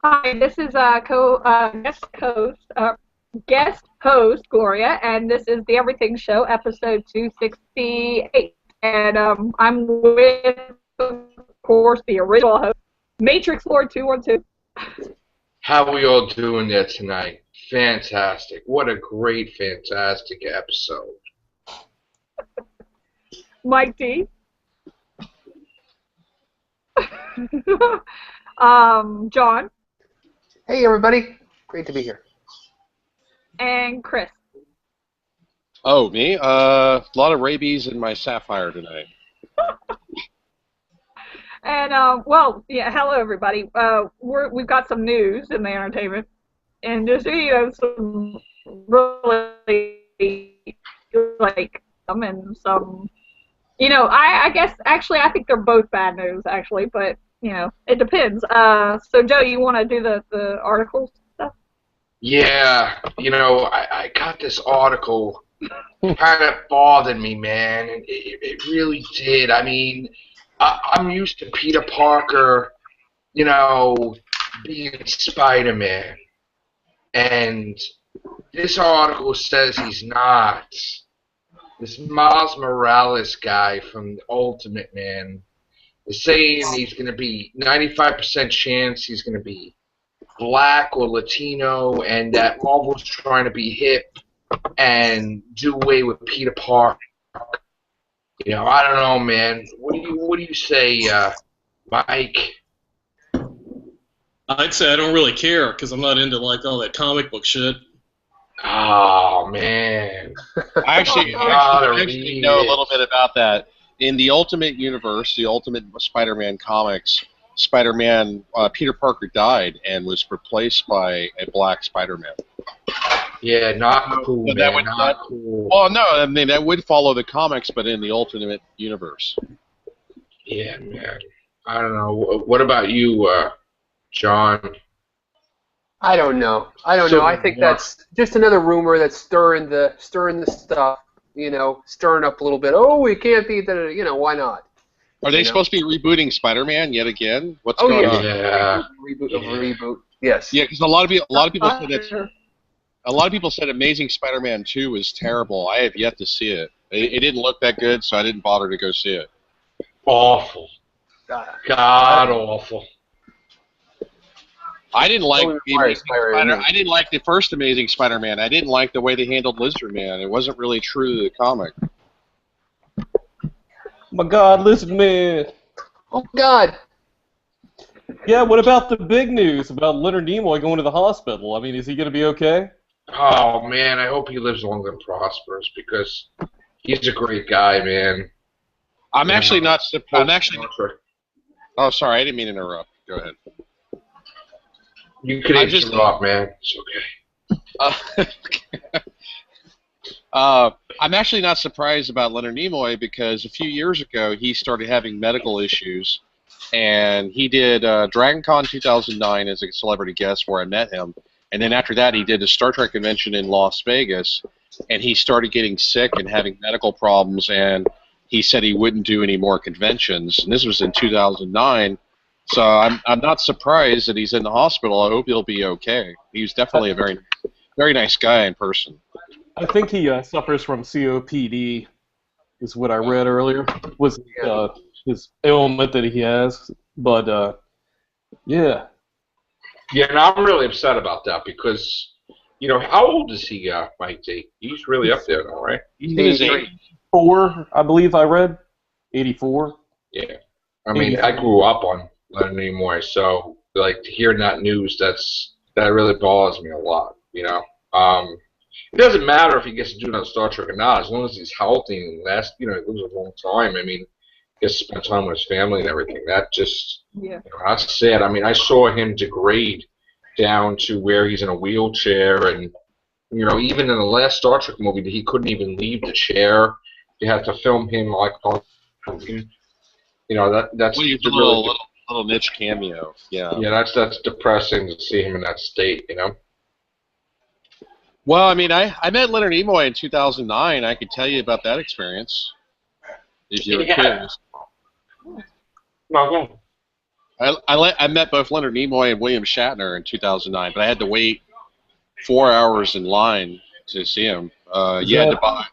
Hi, this is guest host Gloria, and this is the Everything Show, episode 268. And I'm with, of course, the original host, Matrix Lord 212, How are we all doing there tonight? Fantastic. What a great, fantastic episode. Mike D, John, Hey everybody, great to be here. and Chris. Oh, me? A lot of rabies in my sapphire tonight. And hello everybody. We've got some news in the entertainment industry. Some really and some. I guess actually I think they're both bad news actually, but it depends. So Joe, you want to do the articles stuff? Yeah, I got this article kind of bothered me, man. And it really did. I mean, I'm used to Peter Parker, being Spider-Man. And this article says he's not. This Miles Morales guy from the Ultimate Man is saying he's going to be 95% chance he's going to be black or Latino, and that Marvel's trying to be hip and do away with Peter Parker. I don't know, man. What do you say, Mike? I'd say I don't really care because I'm not into like all that comic book shit. Oh man. I actually know a little bit about that. In the Ultimate Universe, the Ultimate Spider-Man comics, Spider-Man, Peter Parker died and was replaced by a black Spider-Man. Yeah, not cool, So man. Not cool. Well, no, I mean, that would follow the comics, but in the Ultimate Universe. Yeah, man. I don't know. What about you, John? I don't know. I think that's just another rumor that's stirring the stuff. Stirring up a little bit. Oh, we can't be the. Why not? Are they supposed to be rebooting Spider-Man yet again? What's going on? Yeah. Reboot. Yes. Yeah, because a lot of people said that. A lot of people said Amazing Spider-Man 2 was terrible. I have yet to see it. It didn't look that good, so I didn't bother to go see it. Awful. God awful. I didn't like I didn't like the first Amazing Spider-Man. I didn't like the way they handled Lizard Man. It wasn't really true to the comic. My God, Lizard Man. Oh God. Yeah, what about the big news about Leonard Nimoy going to the hospital? I mean, is he going to be okay? Oh man, I hope he lives long and prospers because he's a great guy, man. I'm actually not. I'm actually. Oh, sorry, I didn't mean to interrupt. Go ahead. You can interrupt, man. It's okay. I'm actually not surprised about Leonard Nimoy because a few years ago he started having medical issues, and he did DragonCon 2009 as a celebrity guest where I met him, and then after that he did a Star Trek convention in Las Vegas, and he started getting sick and having medical problems, and he said he wouldn't do any more conventions, and this was in 2009. So I'm not surprised that he's in the hospital. I hope he'll be okay. He's definitely a very, very nice guy in person. I think he suffers from COPD, is what I read earlier. Was his ailment that he has, but yeah. Yeah, and I'm really upset about that because, how old is he, Mike D? He's really up there now, right? He's 84, I believe I read. 84. Yeah. I mean, I grew up on Leonard Nimoy, so like to hear that news, that really bothers me a lot. It doesn't matter if he gets to do another Star Trek or not, as long as he's healthy and lives a long time. I mean, he gets to spend time with his family and everything. That just, that's sad. I mean, I saw him degrade down to where he's in a wheelchair, and even in the last Star Trek movie, he couldn't even leave the chair. You had to film him like on. That's well, little niche cameo. Yeah. Yeah, that's depressing to see him in that state. Well, I mean, I met Leonard Nimoy in 2009. I could tell you about that experience if you were curious. No, I met both Leonard Nimoy and William Shatner in 2009, but I had to wait 4 hours in line to see him. You had to buy.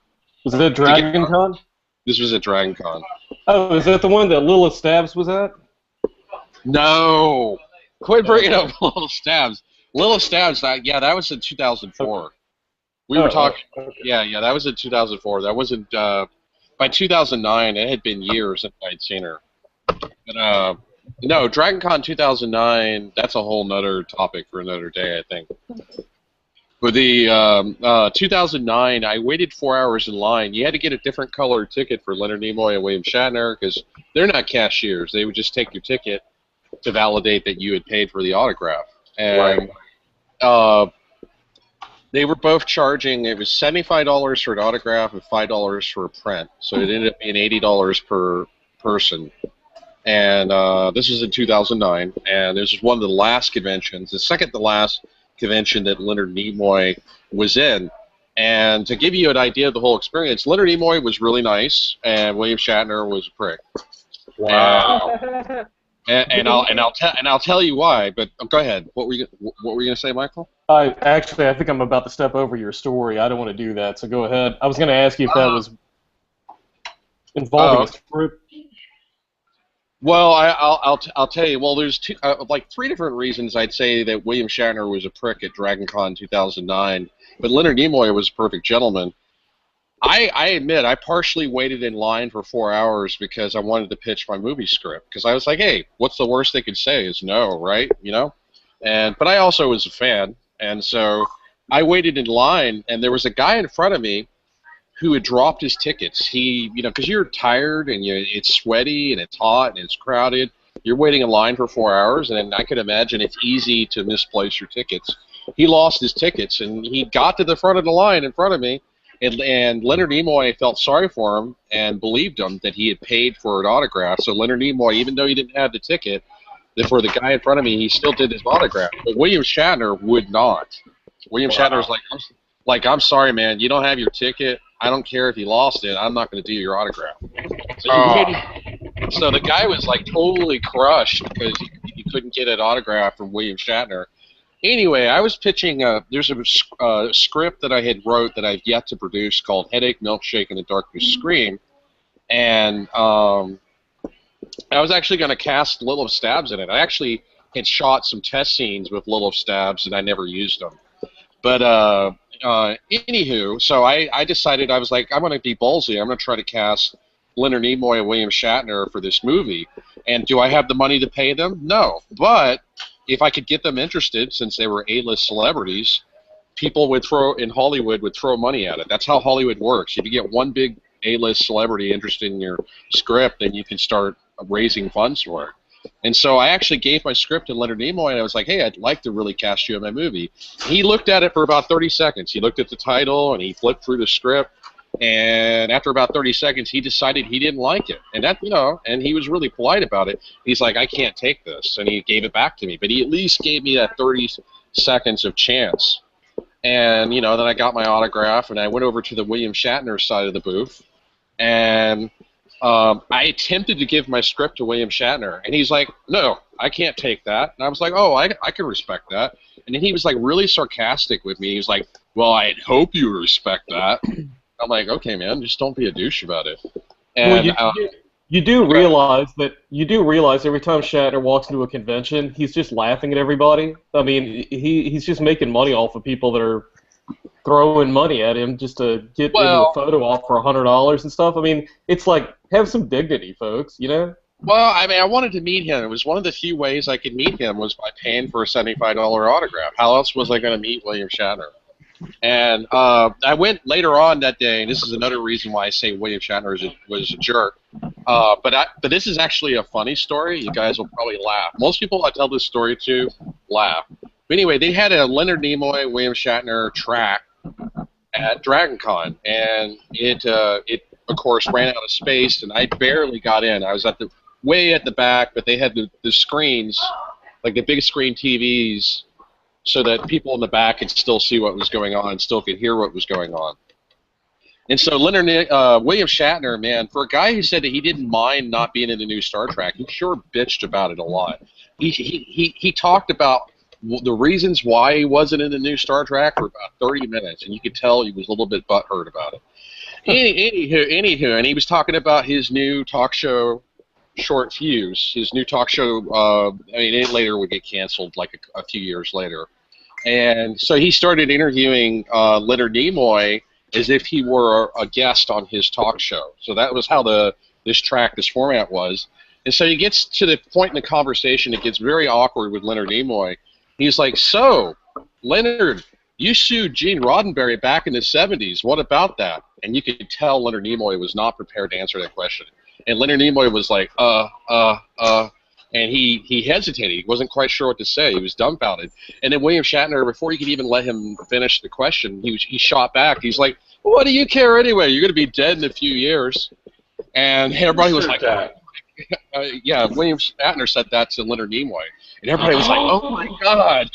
Was it Dragon Con? This was at Dragon Con. Oh, is that the one that Lilith Stabs was at? No. Quit bringing up Little Stabs. Little Stabs, yeah, that was in 2004. We were talking. Yeah, that was in 2004. That wasn't. By 2009, it had been years since I'd seen her. But no, Dragon Con 2009. That's a whole nother topic for another day, I think. But the 2009, I waited 4 hours in line. You had to get a different colored ticket for Leonard Nimoy and William Shatner because they're not cashiers. They would just take your ticket to validate that you had paid for the autograph. And they were both charging, it was $75 for an autograph and $5 for a print. So it ended up being $80 per person. And this was in 2009, and this was one of the last conventions, the second to last convention that Leonard Nimoy was in. And to give you an idea of the whole experience, Leonard Nimoy was really nice, and William Shatner was a prick. Wow. And I'll tell you why. But go ahead. What were you gonna say, Michael? I think I'm about to step over your story. I don't want to do that, so go ahead. I was going to ask you if that was involving a script. Well, I'll tell you. Well, there's like three different reasons I'd say that William Shatner was a prick at Dragon Con 2009, but Leonard Nimoy was a perfect gentleman. I admit I partially waited in line for 4 hours because I wanted to pitch my movie script because I was like, hey, what's the worst they could say is no, right? You know, but I also was a fan, and so I waited in line, and there was a guy in front of me who had dropped his tickets. He, because you're tired and it's sweaty and it's hot and it's crowded. You're waiting in line for 4 hours, and I could imagine it's easy to misplace your tickets. He lost his tickets, and he got to the front of the line in front of me, and Leonard Nimoy felt sorry for him and believed him that he had paid for an autograph. So Leonard Nimoy, even though he didn't have the ticket, for the guy in front of me, he still did his autograph. But William Shatner would not. William Shatner was like, I'm sorry, man, you don't have your ticket. I don't care if you lost it. I'm not going to do your autograph. So the guy was like totally crushed because he couldn't get an autograph from William Shatner. Anyway, I was pitching there's a script that I had wrote that I've yet to produce called Headache, Milkshake, and the Darkness Scream. And I was actually going to cast Lilith Stabs in it. I actually had shot some test scenes with Lilith Stabs, and I never used them. But anywho, so I decided, I was like, I'm going to be ballsy. I'm going to try to cast Leonard Nimoy and William Shatner for this movie. And do I have the money to pay them? No. But if I could get them interested, since they were A-list celebrities, people in Hollywood would throw money at it. That's how Hollywood works. If you get one big A-list celebrity interested in your script, then you can start raising funds for it. And so I actually gave my script to Leonard Nimoy, and I was like, hey, I'd like to really cast you in my movie. He looked at it for about 30 seconds. He looked at the title, and he flipped through the script. And after about 30 seconds, he decided he didn't like it. And that, and he was really polite about it. He's like, I can't take this. And he gave it back to me. But he at least gave me that 30 seconds of chance. And, then I got my autograph, and I went over to the William Shatner side of the booth. And I attempted to give my script to William Shatner. And he's like, no, I can't take that. And I was like, oh, I can respect that. And then he was like really sarcastic with me. He was like, well, I'd hope you respect that. I'm like, okay, man, just don't be a douche about it. And you do realize every time Shatner walks into a convention, he's just laughing at everybody. I mean, he's just making money off of people that are throwing money at him just to get into a photo op for $100 and stuff. I mean, it's like, have some dignity, folks, Well, I mean, I wanted to meet him. It was one of the few ways I could meet him was by paying for a $75 autograph. How else was I going to meet William Shatner? And I went later on that day, and this is another reason why I say William Shatner was a jerk. But this is actually a funny story. You guys will probably laugh. Most people I tell this story to laugh. But anyway, they had a Leonard Nimoy, William Shatner track at Dragon Con, and it of course ran out of space, and I barely got in. I was way at the back, but they had the screens, like the big screen TVs, so that people in the back could still see what was going on, still could hear what was going on. And so William Shatner, man, for a guy who said that he didn't mind not being in the new Star Trek, he sure bitched about it a lot. He talked about the reasons why he wasn't in the new Star Trek for about 30 minutes, and you could tell he was a little bit butthurt about it. Anywho, and he was talking about his new talk show, Short Fuse. His new talk show, it later would get canceled like a few years later. And so he started interviewing Leonard Nimoy as if he were a guest on his talk show. So that was how this format was. And so he gets to the point in the conversation, it gets very awkward with Leonard Nimoy. He's like, so, Leonard, you sued Gene Roddenberry back in the 70s. What about that? And you could tell Leonard Nimoy was not prepared to answer that question. And Leonard Nimoy was like, and he hesitated. He wasn't quite sure what to say. He was dumbfounded. And then William Shatner, before you could even let him finish the question, he shot back. He's like, well, what do you care anyway? You're going to be dead in a few years. And everybody was like, yeah, William Shatner said that to Leonard Nimoy. And everybody was like, oh, my God.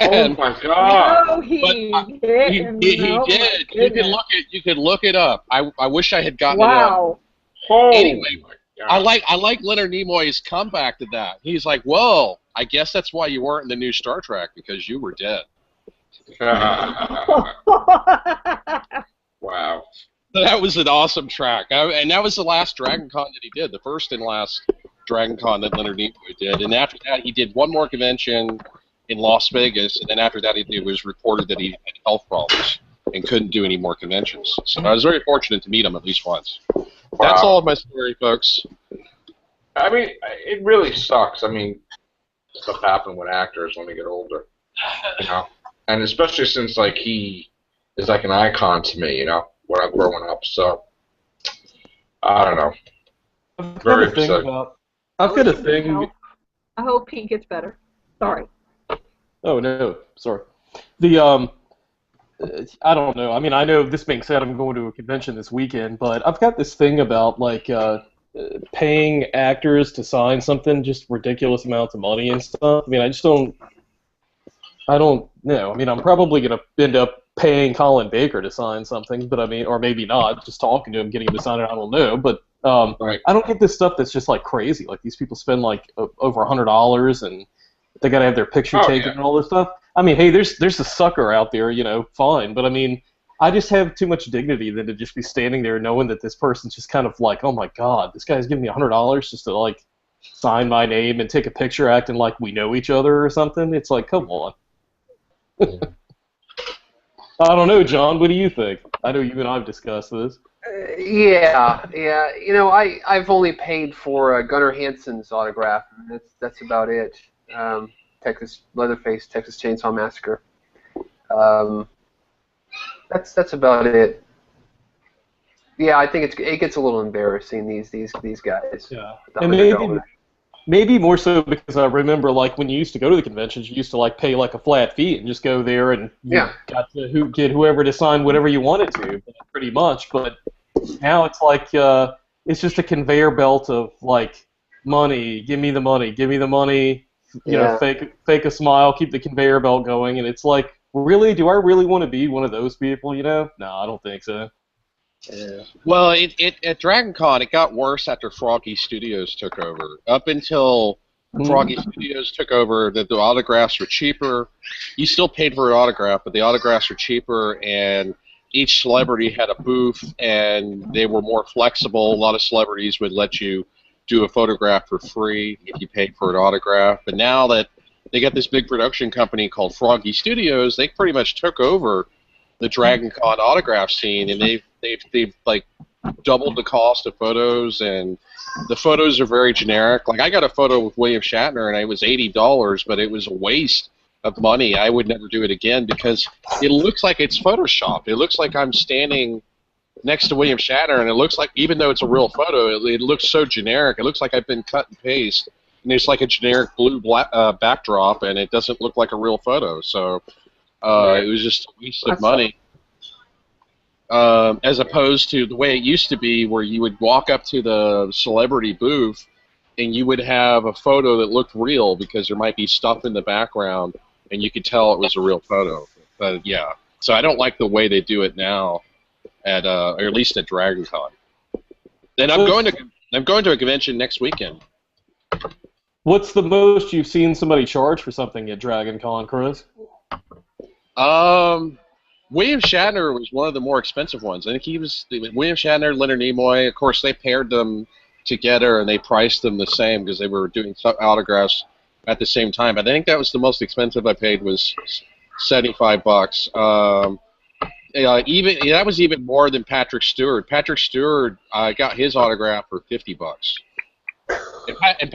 Oh, my God. No, he did. You could look it up. I wish I had gotten it up. Wow. Anyway, I like Leonard Nimoy's comeback to that. He's like, well, I guess that's why you weren't in the new Star Trek, because you were dead. Wow. So that was an awesome track. And that was the last Dragon Con that he did, the first and last Dragon Con that Leonard Nimoy did. And after that, he did one more convention in Las Vegas, and then after that, it was reported that he had health problems and couldn't do any more conventions. So I was very fortunate to meet him at least once. That's all of my story, folks. I mean, it really sucks. I mean, stuff happens with actors when they get older, you know? And especially since, like, he is like an icon to me, you know, when I'm growing up. So, I don't know. I've got a thing. I hope he gets better. Sorry. Oh, no. Sorry. I don't know. I mean, I know this being said, I'm going to a convention this weekend, but I've got this thing about, like, paying actors to sign something, just ridiculous amounts of money and stuff. I mean, I don't know. I mean, I'm probably going to end up paying Colin Baker to sign something, but I mean, or maybe not, just talking to him, getting him to sign it, I don't know. But right. I don't get this stuff that's just, like, crazy. Like, these people spend, like, over $100, and they got to have their picture taken and all this stuff. I mean, hey, there's a sucker out there, you know, fine. But, I mean, I just have too much dignity than to just be standing there knowing that this person's just kind of like, oh, my God, this guy's giving me $100 just to, like, sign my name and take a picture acting like we know each other or something. It's like, come on. I don't know, John. What do you think? I know you and I have discussed this. Yeah. You know, I've only paid for Gunnar Hansen's autograph. That's about it. Texas Leatherface, Texas Chainsaw Massacre. That's about it. Yeah, I think it gets a little embarrassing, these guys. Yeah, and maybe more so because I remember, like, when you used to go to the conventions, you used to, like, pay, like, a flat fee and just go there and you got to get whoever to sign whatever you wanted to, pretty much. But now it's like it's just a conveyor belt of, like, money. Give me the money. Give me the money. You know, fake a smile, keep the conveyor belt going, and it's like, really, do I really want to be one of those people? You know, no, I don't think so. Yeah. Well, at Dragon Con, it got worse after Froggy Studios took over. Up until Froggy Studios took over, the autographs were cheaper. You still paid for an autograph, but the autographs were cheaper, and each celebrity had a booth, and they were more flexible. A lot of celebrities would let you do a photograph for free if you paid for an autograph. But now that they got this big production company called Froggy Studios, they pretty much took over the Dragon Con autograph scene, and they've like doubled the cost of photos, and the photos are very generic. Like, I got a photo with William Shatner, and it was $80, but it was a waste of money. I would never do it again because it looks like it's photoshopped. It looks like I'm standing next to William Shatner, and it looks like, even though it's a real photo, it looks so generic. It looks like I've been cut and paste, and it's like a generic blue backdrop, and it doesn't look like a real photo. So it was just a waste of money. As opposed to the way it used to be, where you would walk up to the celebrity booth, and you would have a photo that looked real because there might be stuff in the background, and you could tell it was a real photo. But yeah, so I don't like the way they do it now. or at least at Dragon Con. And I'm going to a convention next weekend. What's the most you've seen somebody charge for something at Dragon Con, Chris? William Shatner was one of the more expensive ones. I think William Shatner, Leonard Nimoy. Of course, they paired them together and they priced them the same because they were doing autographs at the same time. But I think that was the most expensive I paid was $75. That was even more than Patrick Stewart. Patrick Stewart got his autograph for $50. And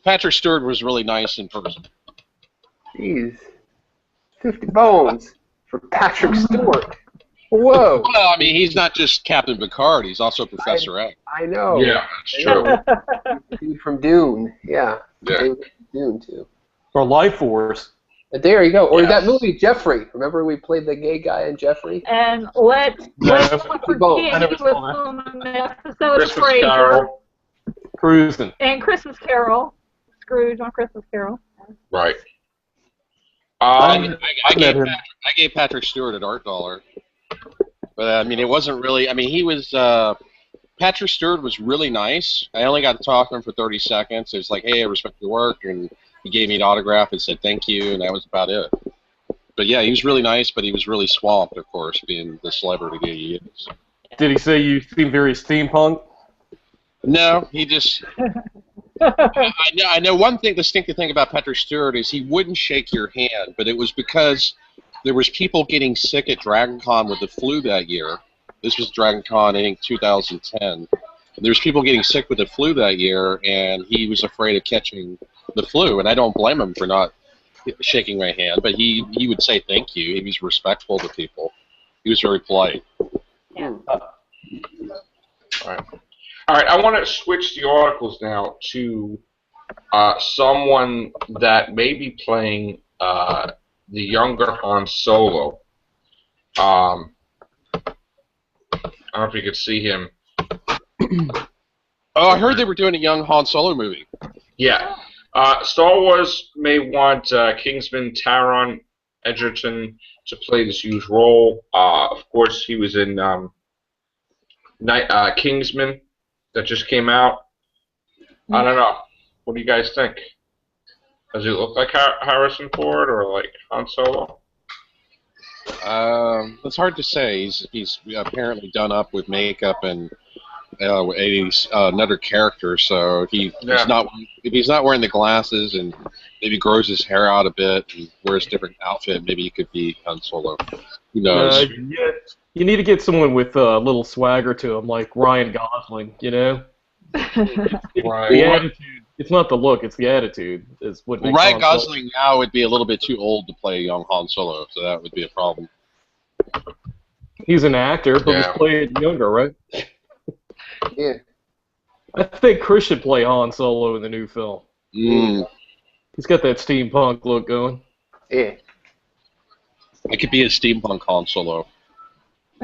Patrick Stewart was really nice in person. Jeez. 50 bones for Patrick Stewart. Whoa. Well, I mean, he's not just Captain Picard. He's also Professor X. I know. Yeah, that's true. Dude from Dune. Yeah. Yeah. Dune, too. Or Life Force. There you go. Or Yes. that movie, Jeffrey. Remember we played the gay guy in Jeffrey? And let's not forget I never he was saw that. on an episode of Christmas Frasier Carol. Cruising. and Christmas Carol. Scrooge on Christmas Carol. Right. I gave Patrick Stewart an art dollar. But, I mean, it wasn't really... I mean, he was... Patrick Stewart was really nice. I only got to talk to him for 30 seconds. It was like, hey, I respect your work, and he gave me an autograph and said thank you, and that was about it. But, yeah, he was really nice, but he was really swamped, of course, being the celebrity that he is. Did he say you seem very steampunk? No, he just... I know one distinctive thing about Patrick Stewart is he wouldn't shake your hand, but it was because there was people getting sick at Dragon Con with the flu that year. This was Dragon Con, I think, 2010. There was people getting sick with the flu that year, and he was afraid of catching the flu, and I don't blame him for not shaking my hand, but he would say thank you. He was respectful to people. He was very polite. Yeah. All right, I want to switch the articles now to someone that may be playing the younger Han Solo. I don't know if you could see him. Oh, I heard they were doing a young Han Solo movie. Yeah. Star Wars may want Kingsman Taron Egerton to play this huge role. Of course, he was in Kingsman that just came out. I don't know. What do you guys think? Does he look like Harrison Ford or like Han Solo? It's hard to say. He's apparently done up with makeup and he's another character. So if he's not wearing the glasses and maybe grows his hair out a bit and wears a different outfit, maybe he could be Han Solo. Who knows? Yeah. You need to get someone with a little swagger to him, like Ryan Gosling. You know, Right. the attitude. It's not the look; it's the attitude. Is what makes Ryan Han Solo. Gosling now would be a little bit too old to play young Han Solo, so that would be a problem. He's an actor, but Yeah. he's playing younger, right? Yeah. I think Chris should play Han Solo in the new film. Mm. He's got that steampunk look going. Yeah. I could be a steampunk Han Solo.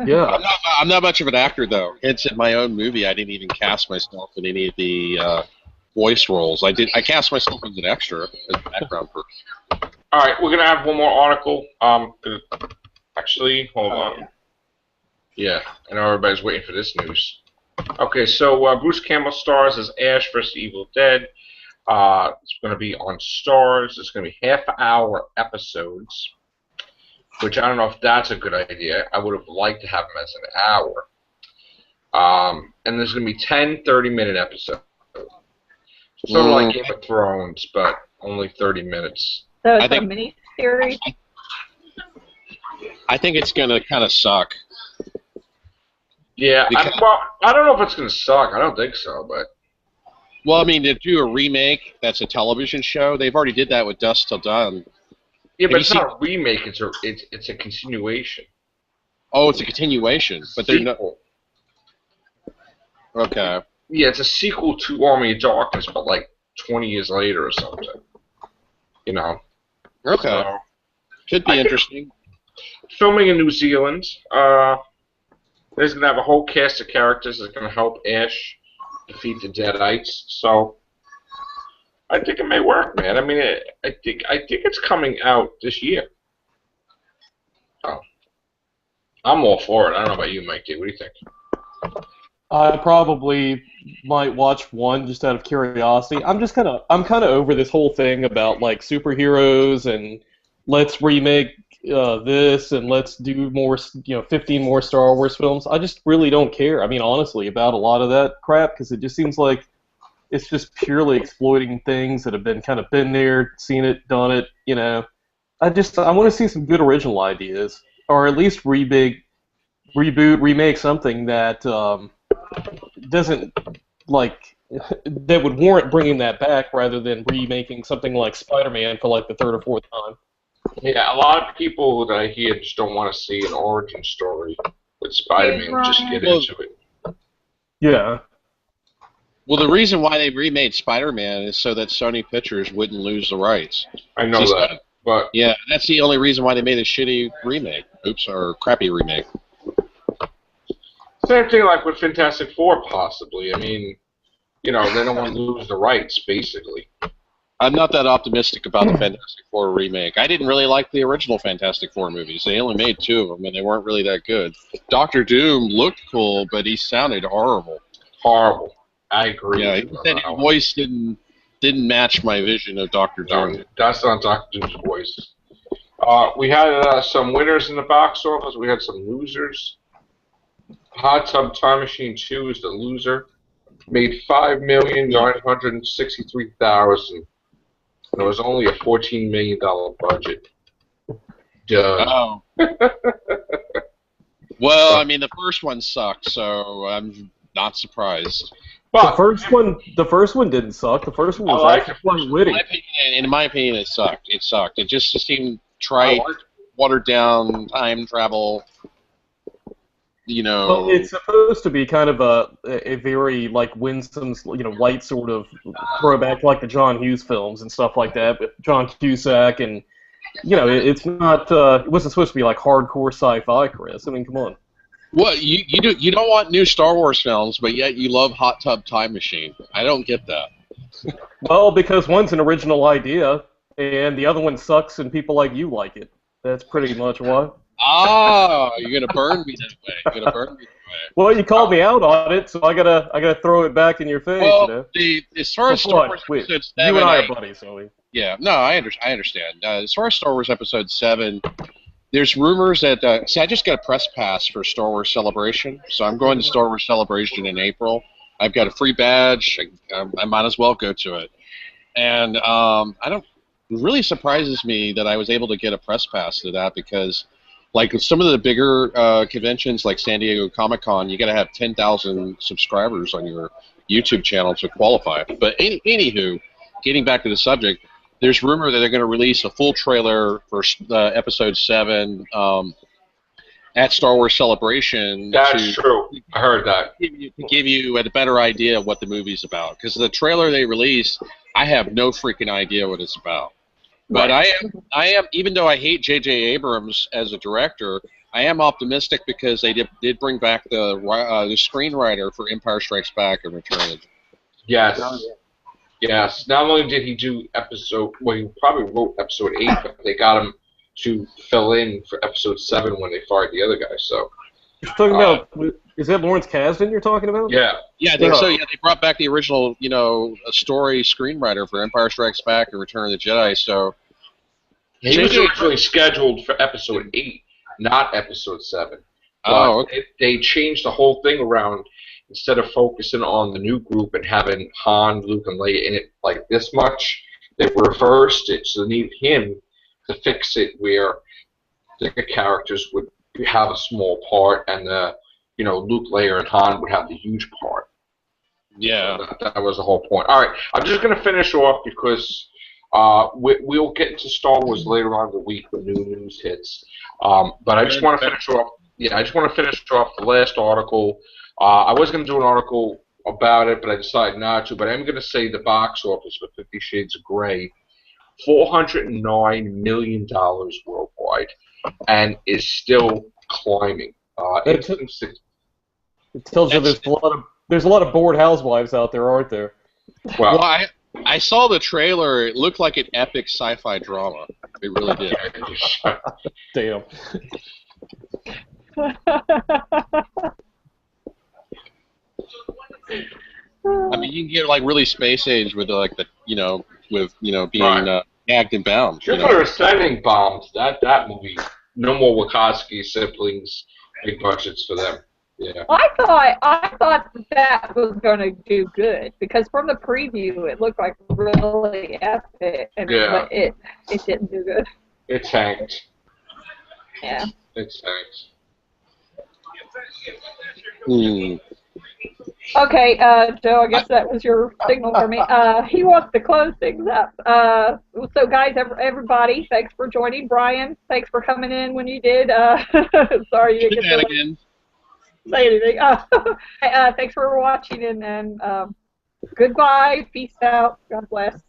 Yeah. I'm not much of an actor, though. It's in my own movie. I didn't even cast myself in any of the voice roles. I cast myself as an extra, as a background person. All right, we're gonna have one more article. Actually, hold on. Yeah, I know everybody's waiting for this news. Okay, so Bruce Campbell stars as Ash vs. Evil Dead. It's going to be on Starz. It's going to be half-hour episodes, which I don't know if that's a good idea. I would have liked to have them as an hour. And there's going to be 10 30-minute episodes. Sort of like Game of Thrones, but only 30 minutes. So I it's a think- mini series. I think it's going to kind of suck. Yeah, Because- I don't know if it's going to suck. I don't think so, but... Well, I mean, to do a remake that's a television show, they've already did that with Dusk Till Dawn. Yeah, Have but you it's not a remake. It's a continuation. Oh, it's a continuation, but they're not. Sequel. Okay. Yeah, it's a sequel to Army of Darkness, but like 20 years later or something. You know. Okay. So, Could be I think- interesting. filming in New Zealand. There's gonna have a whole cast of characters that's gonna help Ash defeat the Deadites. So I think it may work, man. I mean, I think it's coming out this year. Oh. I'm all for it. I don't know about you, Mikey. What do you think? I probably might watch one just out of curiosity. I'm kind of over this whole thing about like superheroes and let's remake this and let's do more, 15 more Star Wars films. I just really don't care. I mean, honestly, about a lot of that crap because it just seems like it's just purely exploiting things that have been there, seen it, done it. I want to see some good original ideas, or at least reboot, remake something that doesn't that would warrant bringing that back rather than remaking something like Spider-Man for like the third or fourth time. Yeah, a lot of people that I hear just don't want to see an origin story with Spider-Man. Just get into it. Yeah. Well, the reason why they remade Spider-Man is so that Sony Pictures wouldn't lose the rights. I know that, but yeah, that's the only reason why they made a shitty remake. Or crappy remake. Same thing like with Fantastic Four, possibly. I mean, they don't want to lose the rights, basically. I'm not that optimistic about the Fantastic Four remake. I didn't really like the original Fantastic Four movies. They only made 2 of them, and they weren't really that good. Doctor Doom looked cool, but he sounded horrible. Horrible. I agree. Yeah, he said his voice didn't match my vision of Doctor Doom. No, that's not Doctor Doom's voice. We had some winners in the box office. We had some losers. Hot Tub Time Machine 2 is the loser. Made $5,963,000. And it was only a $14 million budget. Duh. Oh. Well, I mean, the first one sucked, so I'm not surprised. But the first one didn't suck. The first one was actually quite witty. In my opinion, it sucked. It just seemed trite, watered down, time travel. Well, it's supposed to be kind of a very like winsome, light sort of throwback like the John Hughes films and stuff like that, with John Cusack and it's not it wasn't supposed to be like hardcore sci-fi, Chris. I mean, come on. What you don't want new Star Wars films, but yet you love Hot Tub Time Machine. I don't get that. Well, because one's an original idea and the other one sucks and people like you like it. That's pretty much why. Ah, you're gonna burn me that way. Well, you called me out on it, so I gotta throw it back in your face. Well, as far as Star Wars Episode 7, you and I are buddies, so yeah, no, I understand. As far as Star Wars Episode 7, there's rumors that I just got a press pass for Star Wars Celebration, so I'm going to Star Wars Celebration in April. I've got a free badge. I might as well go to it, and it really surprises me that I was able to get a press pass to that because. Like some of the bigger conventions, like San Diego Comic-Con, you got to have 10,000 subscribers on your YouTube channel to qualify. But anywho, getting back to the subject, there's rumor that they're going to release a full trailer for Episode 7 at Star Wars Celebration. That's true. I heard that. To give you a better idea of what the movie's about. Because the trailer they released, I have no freaking idea what it's about. But I am, even though I hate J.J. Abrams as a director, I am optimistic because they did bring back the screenwriter for Empire Strikes Back and Return of the Jedi. Yes. Yes. Not only did he do he probably wrote Episode 8, but they got him to fill in for Episode 7 when they fired the other guy. So. You're talking about, is that Lawrence Kasdan you're talking about? Yeah. Yeah, I think so. Yeah, they brought back the original, story screenwriter for Empire Strikes Back and Return of the Jedi. So he was originally scheduled for Episode 8, not Episode 7. Oh, okay. They changed the whole thing around. Instead of focusing on the new group and having Han, Luke, and Leia in it like this much, they reversed it. So they need him to fix it where the characters would have a small part, and Luke, Leia, and Han would have the huge part. Yeah, so that was the whole point. All right, I'm just gonna finish off because we'll get into Star Wars later on in the week when new news hits. But I just want to finish off. Yeah, I just want to finish off the last article. I was gonna do an article about it, but I decided not to. But I'm gonna say the box office for 50 Shades of Grey, $409 million worldwide, and is still climbing. It tells you there's a lot of bored housewives out there, aren't there? Well, I saw the trailer. It looked like an epic sci-fi drama. It really did. Damn. I mean, you can get like really space age with like the being Right. gagged and bound. Jupiter Ascending bombed that movie. No more Wachowski siblings. Big budgets for them. Yeah. I thought that was going to do good because from the preview it looked like really epic, Yeah. but it didn't do good. It tanked. Yeah. It tanked. Hmm. Okay, Joe, I guess that was your signal for me. He wants to close things up. So, guys, everybody, thanks for joining. Brian, thanks for coming in when you did. Sorry you didn't get to say anything. Thanks for watching, and goodbye. Peace out. God bless.